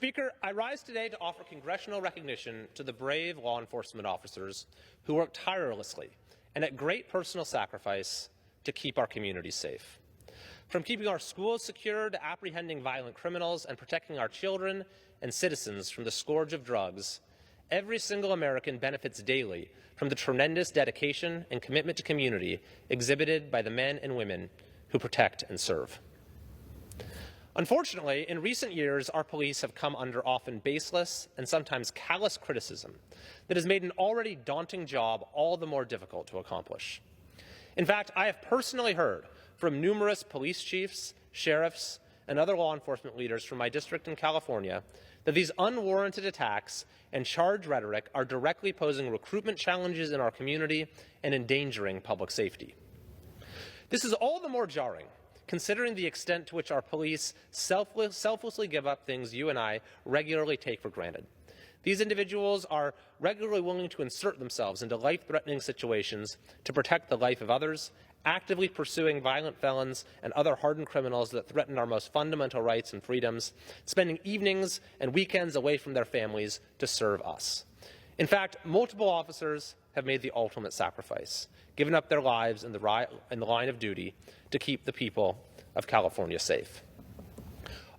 Speaker, I rise today to offer congressional recognition to the brave law enforcement officers who work tirelessly and at great personal sacrifice to keep our communities safe. From keeping our schools secure to apprehending violent criminals and protecting our children and citizens from the scourge of drugs, every single American benefits daily from the tremendous dedication and commitment to community exhibited by the men and women who protect and serve. Unfortunately, in recent years, our police have come under often baseless and sometimes callous criticism that has made an already daunting job all the more difficult to accomplish. In fact, I have personally heard from numerous police chiefs, sheriffs, and other law enforcement leaders from my district in California that these unwarranted attacks and charged rhetoric are directly posing recruitment challenges in our community and endangering public safety. This is all the more jarring considering the extent to which our police selflessly give up things you and I regularly take for granted. These individuals are regularly willing to insert themselves into life-threatening situations to protect the life of others, actively pursuing violent felons and other hardened criminals that threaten our most fundamental rights and freedoms, spending evenings and weekends away from their families to serve us. In fact, multiple officers have made the ultimate sacrifice, given up their lives in the line of duty to keep the people of California safe.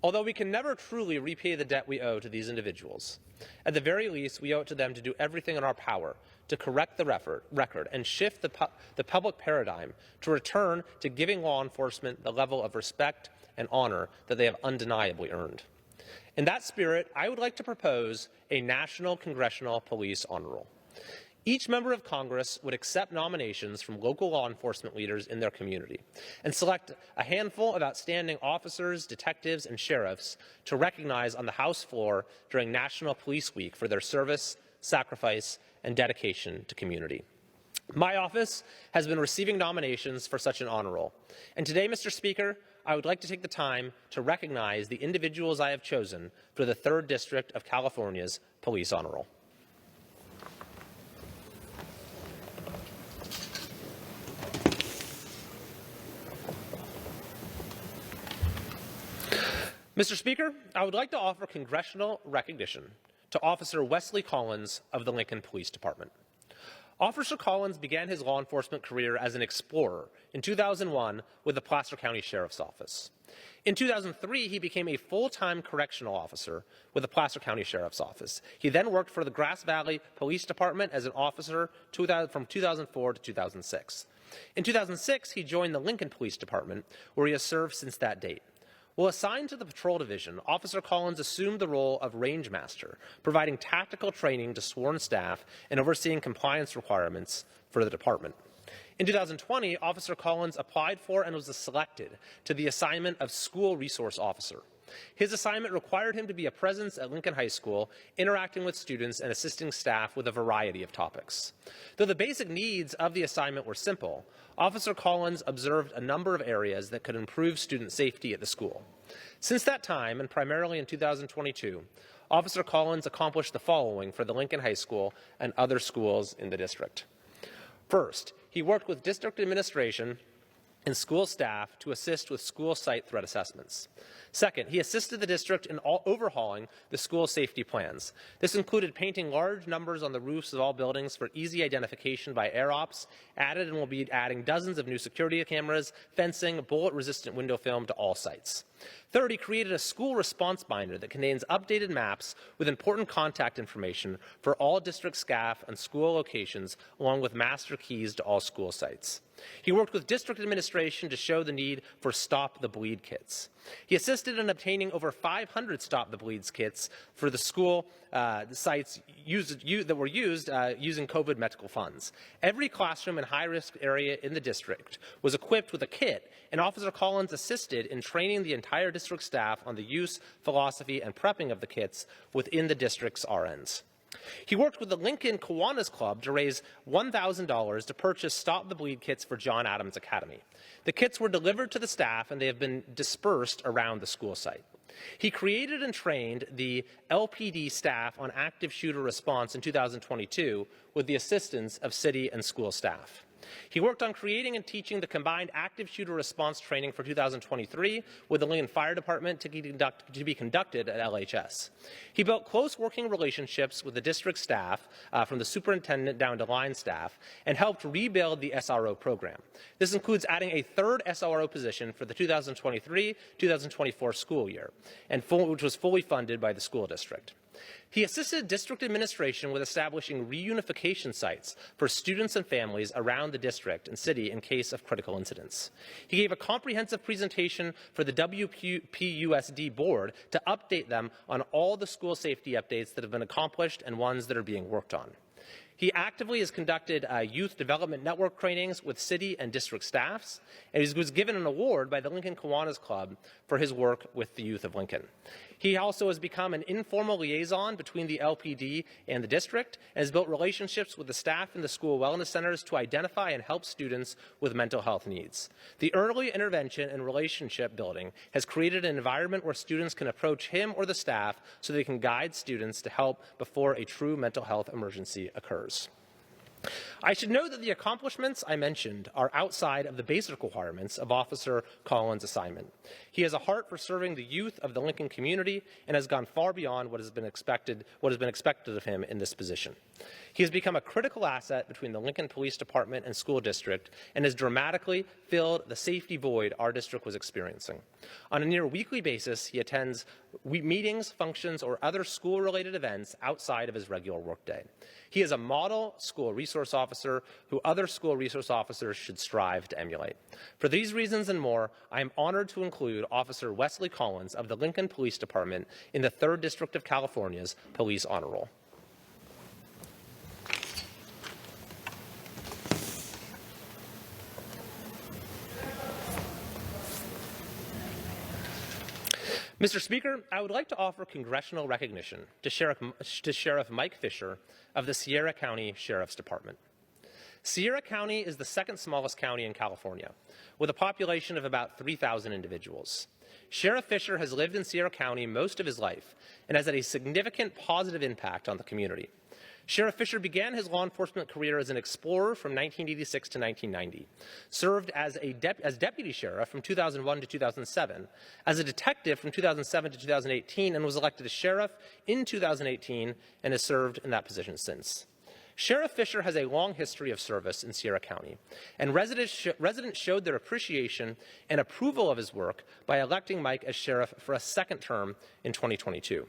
Although we can never truly repay the debt we owe to these individuals, at the very least, we owe it to them to do everything in our power to correct the record and shift the public paradigm to return to giving law enforcement the level of respect and honor that they have undeniably earned. In that spirit, I would like to propose a National Congressional Police Honor Roll. Each member of Congress would accept nominations from local law enforcement leaders in their community and select a handful of outstanding officers, detectives, and sheriffs to recognize on the House floor during National Police Week for their service, sacrifice, and dedication to community. My office has been receiving nominations for such an honor roll, and today, Mr. Speaker, I would like to take the time to recognize the individuals I have chosen for the 3rd District of California's Police Honor Roll. Mr. Speaker, I would like to offer congressional recognition to Officer Wesley Collins of the Lincoln Police Department. Officer Collins began his law enforcement career as an explorer in 2001 with the Placer County Sheriff's Office. In 2003, he became a full-time correctional officer with the Placer County Sheriff's Office. He then worked for the Grass Valley Police Department as an officer from 2004 to 2006. In 2006, he joined the Lincoln Police Department, where he has served since that date. While assigned to the Patrol Division, Officer Collins assumed the role of Range Master, providing tactical training to sworn staff and overseeing compliance requirements for the department. In 2020, Officer Collins applied for and was selected to the assignment of School Resource Officer. His assignment required him to be a presence at Lincoln High School, interacting with students and assisting staff with a variety of topics. Though the basic needs of the assignment were simple, Officer Collins observed a number of areas that could improve student safety at the school. Since that time, and primarily in 2022, Officer Collins accomplished the following for the Lincoln High School and other schools in the district. First, he worked with district administration and school staff to assist with school site threat assessments. Second, he assisted the district in overhauling the school safety plans. This included painting large numbers on the roofs of all buildings for easy identification by air ops, added and will be adding dozens of new security cameras, fencing, bullet-resistant window film to all sites. Third, he created a school response binder that contains updated maps with important contact information for all district staff and school locations, along with master keys to all school sites. He worked with district administration to show the need for Stop the Bleed kits. He assisted in obtaining over 500 Stop the Bleeds kits for the school sites that were used using COVID medical funds. Every classroom and high-risk area in the district was equipped with a kit, and Officer Collins assisted in training the entire district staff on the use, philosophy, and prepping of the kits within the district's RNs. He worked with the Lincoln Kiwanis Club to raise $1,000 to purchase Stop the Bleed kits for John Adams Academy. The kits were delivered to the staff and they have been dispersed around the school site. He created and trained the LPD staff on active shooter response in 2022 with the assistance of city and school staff. He worked on creating and teaching the combined active shooter response training for 2023 with the Lincoln Fire Department to be conducted at LHS. He built close working relationships with the district staff, from the superintendent down to line staff, and helped rebuild the SRO program. This includes adding a third SRO position for the 2023-2024 school year, which was fully funded by the school district. He assisted district administration with establishing reunification sites for students and families around the district and city in case of critical incidents. He gave a comprehensive presentation for the WPUSD board to update them on all the school safety updates that have been accomplished and ones that are being worked on. He actively has conducted youth development network trainings with city and district staffs, and he was given an award by the Lincoln Kiwanis Club for his work with the youth of Lincoln. He also has become an informal liaison between the LPD and the district, and has built relationships with the staff in the school wellness centers to identify and help students with mental health needs. The early intervention and relationship building has created an environment where students can approach him or the staff so they can guide students to help before a true mental health emergency occurs. I should note that the accomplishments I mentioned are outside of the basic requirements of Officer Collins' assignment. He has a heart for serving the youth of the Lincoln community and has gone far beyond what has been expected of him in this position. He has become a critical asset between the Lincoln Police Department and school district and has dramatically filled the safety void our district was experiencing. On a near weekly basis, he attends meetings, functions, or other school-related events outside of his regular workday. He is a model school resource officer who other school resource officers should strive to emulate. For these reasons and more, I am honored to include Officer Wesley Collins of the Lincoln Police Department in the 3rd District of California's Police Honor Roll. Mr. Speaker, I would like to offer congressional recognition to Sheriff Mike Fisher of the Sierra County Sheriff's Department. Sierra County is the 2nd smallest county in California, with a population of about 3,000 individuals. Sheriff Fisher has lived in Sierra County most of his life and has had a significant positive impact on the community. Sheriff Fisher began his law enforcement career as an explorer from 1986 to 1990, served as deputy sheriff from 2001 to 2007, as a detective from 2007 to 2018, and was elected as sheriff in 2018 and has served in that position since. Sheriff Fisher has a long history of service in Sierra County, and residents showed their appreciation and approval of his work by electing Mike as sheriff for a 2nd term in 2022.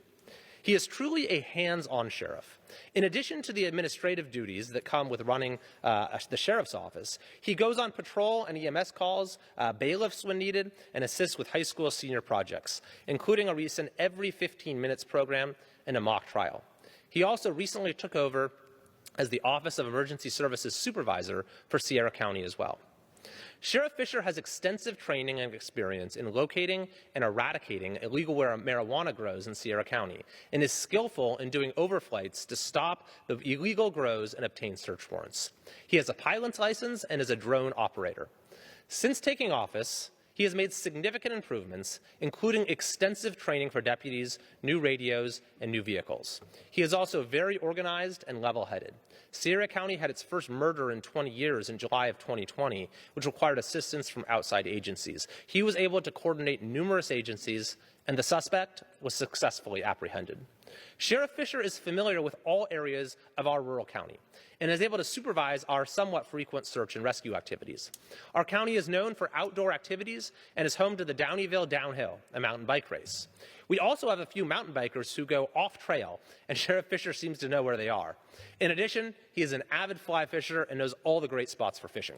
He is truly a hands-on sheriff. In addition to the administrative duties that come with running the sheriff's office, he goes on patrol and EMS calls, bailiffs when needed, and assists with high school senior projects, including a recent every 15 minutes program and a mock trial. He also recently took over as the Office of Emergency Services Supervisor for Sierra County as well. Sheriff Fisher has extensive training and experience in locating and eradicating illegal marijuana grows in Sierra County and is skillful in doing overflights to stop the illegal grows and obtain search warrants. He has a pilot's license and is a drone operator. Since taking office, he has made significant improvements, including extensive training for deputies, new radios, and new vehicles. He is also very organized and level-headed. Sierra County had its first murder in 20 years in July of 2020, which required assistance from outside agencies. He was able to coordinate numerous agencies, and the suspect was successfully apprehended. Sheriff Fisher is familiar with all areas of our rural county and is able to supervise our somewhat frequent search and rescue activities. Our county is known for outdoor activities and is home to the Downeyville Downhill, a mountain bike race. We also have a few mountain bikers who go off trail, and Sheriff Fisher seems to know where they are. In addition, he is an avid fly fisher and knows all the great spots for fishing.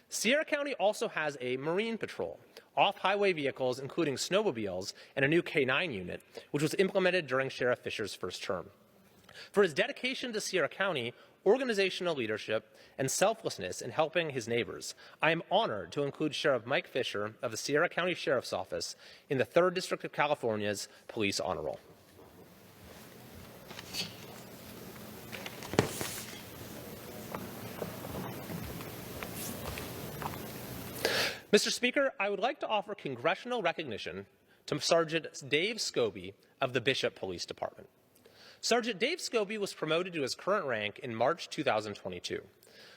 Sierra County also has a marine patrol, off-highway vehicles including snowmobiles, and a new K-9 unit, which was implemented during Sheriff Fisher's first term. For his dedication to Sierra County, organizational leadership, and selflessness in helping his neighbors, I am honored to include Sheriff Mike Fisher of the Sierra County Sheriff's Office in the 3rd District of California's Police Honor Roll. Mr. Speaker, I would like to offer congressional recognition to Sergeant Dave Scobee of the Bishop Police Department. Sergeant Dave Scobee was promoted to his current rank in March 2022.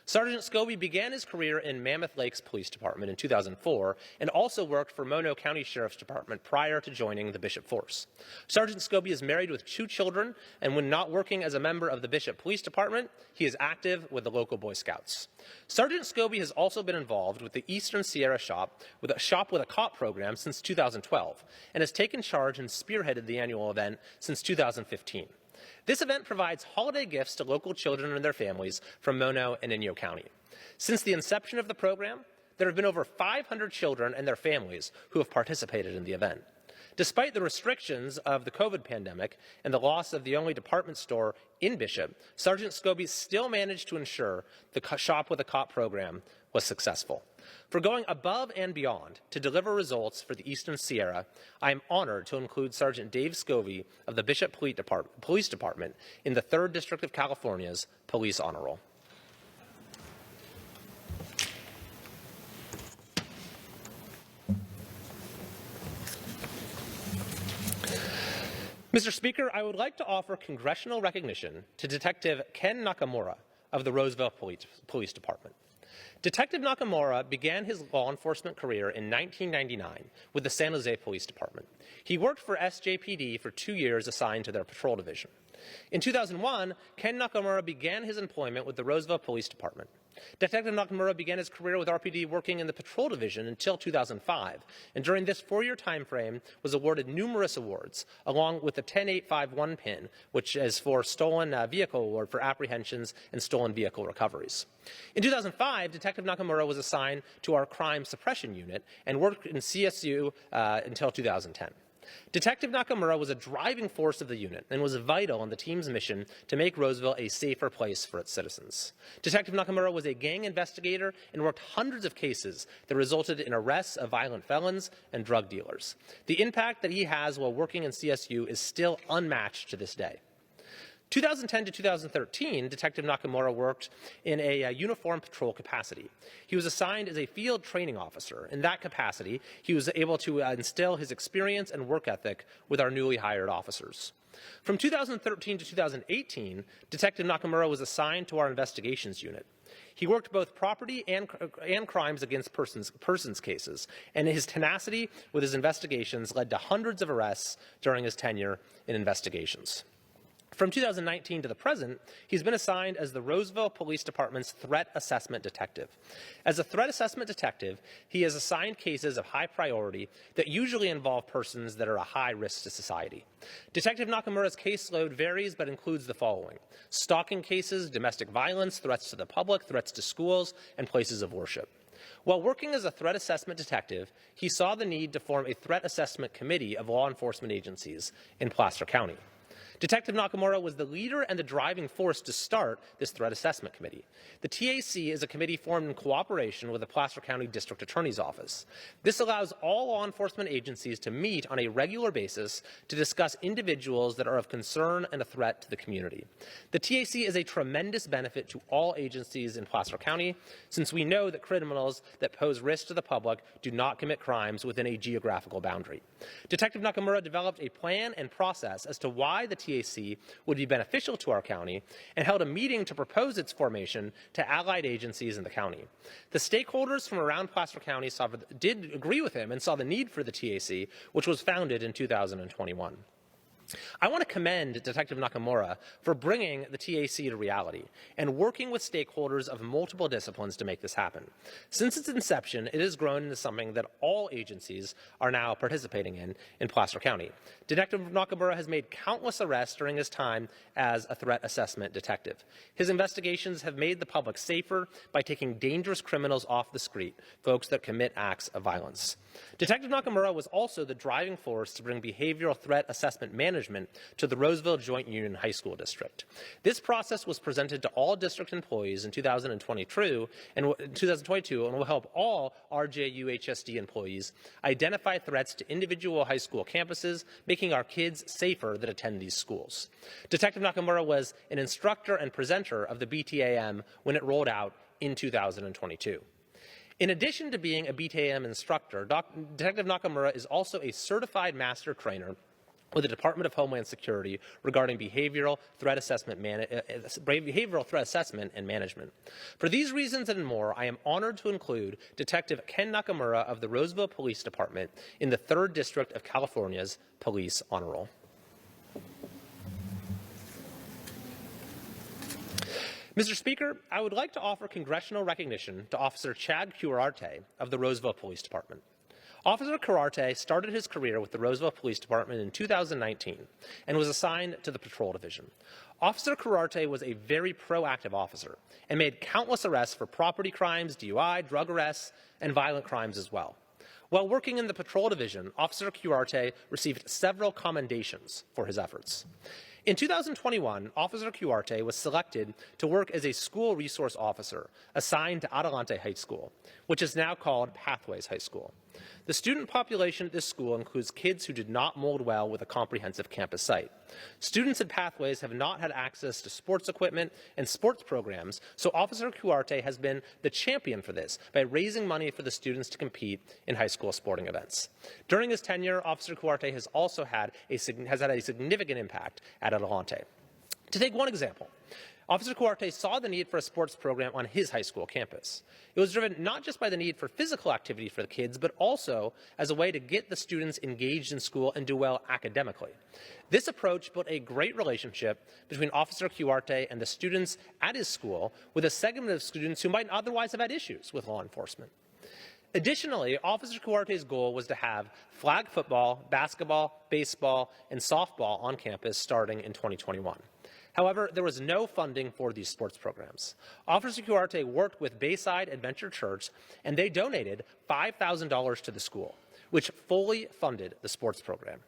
Sergeant Scobee began his career in Mammoth Lakes Police Department in 2004 and also worked for Mono County Sheriff's Department prior to joining the Bishop Force. Sergeant Scobee is married with 2 children, and when not working as a member of the Bishop Police Department, he is active with the local Boy Scouts. Sergeant Scobee has also been involved with the Eastern Sierra Shop with a Cop program since 2012 and has taken charge and spearheaded the annual event since 2015. This event provides holiday gifts to local children and their families from Mono and Inyo County. Since the inception of the program, there have been over 500 children and their families who have participated in the event. Despite the restrictions of the COVID pandemic and the loss of the only department store in Bishop, Sergeant Scobee still managed to ensure the Shop with a Cop program was successful. For going above and beyond to deliver results for the Eastern Sierra, I am honored to include Sergeant Dave Scobee of the Bishop Police Department in the 3rd District of California's Police Honor Roll. Mr. Speaker, I would like to offer congressional recognition to Detective Ken Nakamura of the Roseville Police Department. Detective Nakamura began his law enforcement career in 1999 with the San Jose Police Department. He worked for SJPD for 2 years assigned to their patrol division. In 2001, Ken Nakamura began his employment with the Roseville Police Department. Detective Nakamura began his career with RPD working in the patrol division until 2005, and during this 4-year time frame was awarded numerous awards, along with the 10851 pin, which is for Stolen Vehicle Award for apprehensions and stolen vehicle recoveries. In 2005, Detective Nakamura was assigned to our crime suppression unit and worked in CSU until 2010. Detective Nakamura was a driving force of the unit and was vital in the team's mission to make Roseville a safer place for its citizens. Detective Nakamura was a gang investigator and worked hundreds of cases that resulted in arrests of violent felons and drug dealers. The impact that he has while working in CSU is still unmatched to this day. 2010 to 2013, Detective Nakamura worked in a uniform patrol capacity. He was assigned as a field training officer. In that capacity, he was able to instill his experience and work ethic with our newly hired officers. From 2013 to 2018, Detective Nakamura was assigned to our investigations unit. He worked both property and crimes against persons cases, and his tenacity with his investigations led to hundreds of arrests during his tenure in investigations. From 2019 to the present, he's been assigned as the Roseville Police Department's Threat Assessment Detective. As a Threat Assessment Detective, he has assigned cases of high priority that usually involve persons that are a high risk to society. Detective Nakamura's caseload varies but includes the following: stalking cases, domestic violence, threats to the public, threats to schools, and places of worship. While working as a threat assessment detective, he saw the need to form a threat assessment committee of law enforcement agencies in Placer County. Detective Nakamura was the leader and the driving force to start this Threat Assessment Committee. The TAC is a committee formed in cooperation with the Placer County District Attorney's Office. This allows all law enforcement agencies to meet on a regular basis to discuss individuals that are of concern and a threat to the community. The TAC is a tremendous benefit to all agencies in Placer County, since we know that criminals that pose risk to the public do not commit crimes within a geographical boundary. Detective Nakamura developed a plan and process as to why the TAC would be beneficial to our county and held a meeting to propose its formation to allied agencies in the county. The stakeholders from around Placer County did agree with him and saw the need for the TAC, which was founded in 2021. I want to commend Detective Nakamura for bringing the TAC to reality and working with stakeholders of multiple disciplines to make this happen. Since its inception, it has grown into something that all agencies are now participating in Placer County. Detective Nakamura has made countless arrests during his time as a threat assessment detective. His investigations have made the public safer by taking dangerous criminals off the street, folks that commit acts of violence. Detective Nakamura was also the driving force to bring behavioral threat assessment management to the Roseville Joint Union High School District. This process was presented to all district employees in 2022 and will help all RJUHSD employees identify threats to individual high school campuses, making our kids safer that attend these schools. Detective Nakamura was an instructor and presenter of the BTAM when it rolled out in 2022. In addition to being a BTAM instructor, Detective Nakamura is also a certified master trainer with the Department of Homeland Security regarding behavioral threat assessment and management. For these reasons and more, I am honored to include Detective Ken Nakamura of the Roseville Police Department in the 3rd District of California's Police Honor Roll. Mr. Speaker, I would like to offer congressional recognition to Officer Chad Cuarte of the Roseville Police Department. Officer Cuarte started his career with the Roseville Police Department in 2019 and was assigned to the Patrol Division. Officer Cuarte was a very proactive officer and made countless arrests for property crimes, DUI, drug arrests, and violent crimes as well. While working in the Patrol Division, Officer Cuarte received several commendations for his efforts. In 2021, Officer Cuarte was selected to work as a school resource officer assigned to Adelante High School, which is now called Pathways High School. The student population at this school includes kids who did not mold well with a comprehensive campus site. Students at Pathways have not had access to sports equipment and sports programs, so Officer Cuarte has been the champion for this by raising money for the students to compete in high school sporting events. During his tenure, Officer Cuarte has also had a significant impact at Adelante. To take one example, Officer Cuarte saw the need for a sports program on his high school campus. It was driven not just by the need for physical activity for the kids, but also as a way to get the students engaged in school and do well academically. This approach built a great relationship between Officer Cuarte and the students at his school, with a segment of students who might otherwise have had issues with law enforcement. Additionally, Officer Cuarte's goal was to have flag football, basketball, baseball, and softball on campus starting in 2021. However, there was no funding for these sports programs. Officer Cuarte worked with Bayside Adventure Church, and they donated $5,000 to the school, which fully funded the sports program.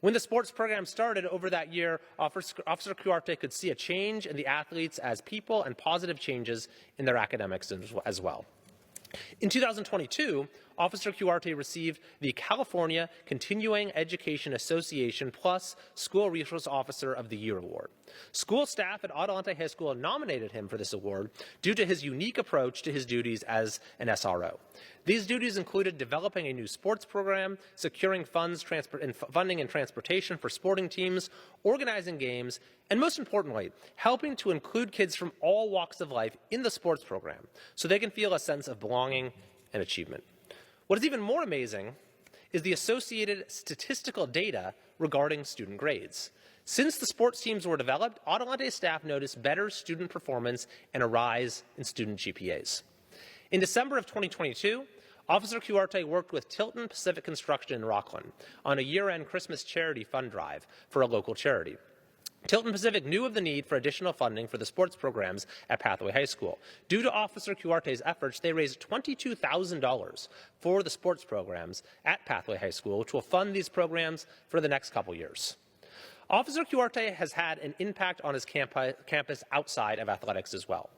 When the sports program started over that year, Officer Cuarte could see a change in the athletes as people and positive changes in their academics as well. In 2022, Officer Cuarte received the California Continuing Education Association Plus School Resource Officer of the Year Award. School staff at Adelante High School nominated him for this award due to his unique approach to his duties as an SRO. These duties included developing a new sports program, securing funding and transportation for sporting teams, organizing games, and most importantly, helping to include kids from all walks of life in the sports program so they can feel a sense of belonging and achievement. What is even more amazing is the associated statistical data regarding student grades. Since the sports teams were developed, Adelante staff noticed better student performance and a rise in student GPAs. In December of 2022, Officer Cuarte worked with Tilton Pacific Construction in Rockland on a year-end Christmas charity fund drive for a local charity. Tilton Pacific knew of the need for additional funding for the sports programs at Pathway High School. Due to Officer Cuarte's efforts, they raised $22,000 for the sports programs at Pathway High School, which will fund these programs for the next couple years. Officer Cuarte has had an impact on his campus outside of athletics as well.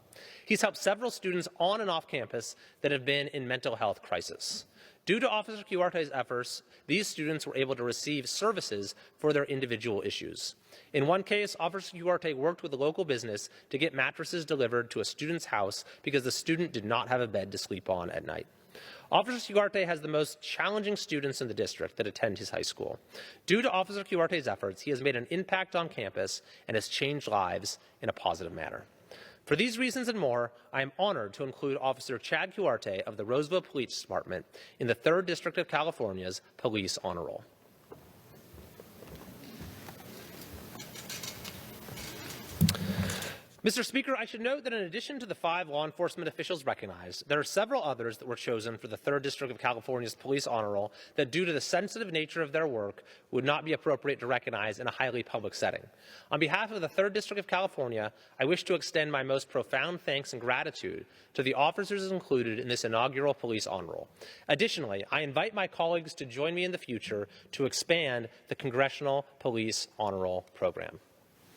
He's helped several students on and off campus that have been in mental health crisis. Due to Officer Cuarte's efforts, these students were able to receive services for their individual issues. In one case, Officer Cuarte worked with a local business to get mattresses delivered to a student's house because the student did not have a bed to sleep on at night. Officer Cuarte has the most challenging students in the district that attend his high school. Due to Officer Cuarte's efforts, he has made an impact on campus and has changed lives in a positive manner. For these reasons and more, I am honored to include Officer Chad Cuarte of the Roseville Police Department in the 3rd District of California's Police Honor Roll. Mr. Speaker, I should note that in addition to the 5 law enforcement officials recognized, there are several others that were chosen for the 3rd District of California's Police Honor Roll that, due to the sensitive nature of their work, would not be appropriate to recognize in a highly public setting. On behalf of the 3rd District of California, I wish to extend my most profound thanks and gratitude to the officers included in this inaugural Police Honor Roll. Additionally, I invite my colleagues to join me in the future to expand the Congressional Police Honor Roll program.